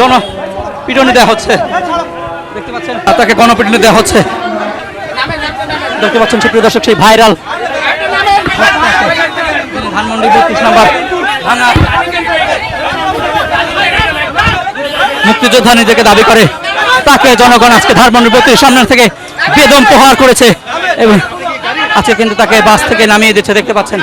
জনপিটুনি দেওয়া হচ্ছে, দেখতে পাচ্ছেন তাকে গণপিটুনি দেওয়া হচ্ছে। দেখতে পাচ্ছেন সুপ্রিয় দর্শক, সেই ভাইরাল ধানমন্ডি 32 নম্বর থানা মুক্তিযোদ্ধা নিজেকে দাবি করে, তাকে জনগণ আজকে ধানমন্ডি 32 সামনে থেকে বেদম প্রহার করেছে এবং আজকে কিন্তু তাকে বাস থেকে নামিয়ে দিচ্ছে। দেখতে পাচ্ছেন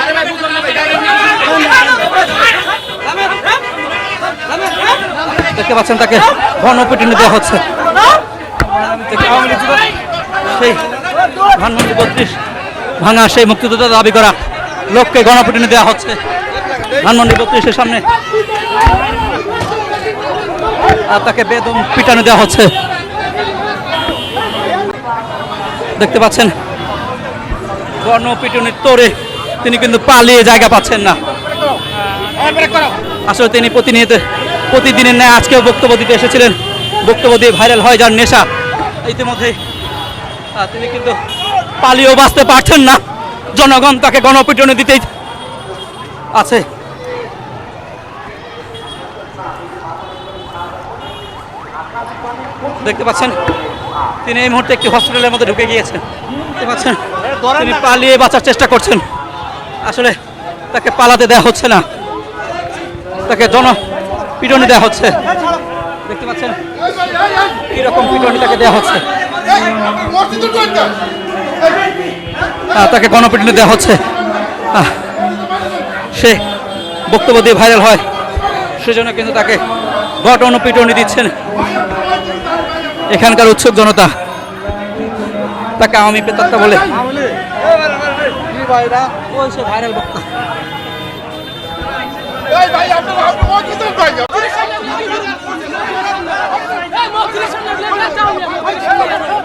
তাকে গণপিটুনি দেওয়া হচ্ছে। সেই ধানমন্ডি 32 ভাঙা সেই মুক্তিযোদ্ধা দাবি করা লোককে গণপিটুনি দেওয়া হচ্ছে ধানমন্ডি 32-এর সামনে, আর তাকে বেদম পিটানো দেওয়া হচ্ছে। দেখতে পাচ্ছেন গণপিটুনির তোড়ে তিনি কিন্তু পালিয়ে জায়গা পাচ্ছেন না। আসলে তিনি প্রতিদিনের ন্যায় আজকেও বক্তব্য দিতে এসেছিলেন, বক্তব্য দিয়ে ভাইরাল হয় যার নেশা। ইতিমধ্যে তিনি কিন্তু পালিয়েও বাঁচতে পারছেন না, জনগণ তাকে গণপিটুনি দিতেই আছে। দেখতে পাচ্ছেন তিনি এই মুহূর্তে একটি হসপিটালের মধ্যে ঢুকে গিয়েছেন। দেখতে পাচ্ছেন তিনি পালিয়ে বাঁচার চেষ্টা করছেন, আসলে তাকে পালাতে দেওয়া হচ্ছে না, তাকে পিটুনি দেওয়া হচ্ছে। দেখতে পাচ্ছেন কিরকম পিটুনি তাকে দেওয়া হচ্ছে, তাকে গণপিটুনি দেওয়া হচ্ছে। সে বক্তব্য দিয়ে ভাইরাল হয়, সেজন্য কিন্তু তাকে গণপিটুনি দিচ্ছেন এখানকার উৎসুক জনতা। তাকে আওয়ামী প্রেতাত্মা বলে ভাইরাল বক্তা।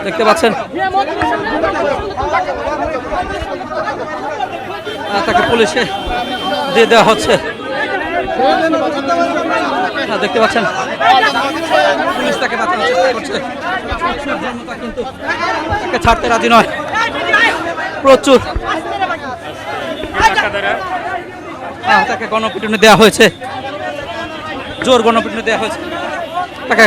দেখতে পাচ্ছেন তাকে পুলিশে দিয়ে দেওয়া হচ্ছে। দেখতে পাচ্ছেন পুলিশ তাকে বাঁচানোর চেষ্টা করছে, কিন্তু তাকে ছাড়তে রাজি নয়। প্রচুর তাকে গণপিটুনি দেওয়া হয়েছে, জোর গণপিটুনি দেওয়া হয়েছে, তাকে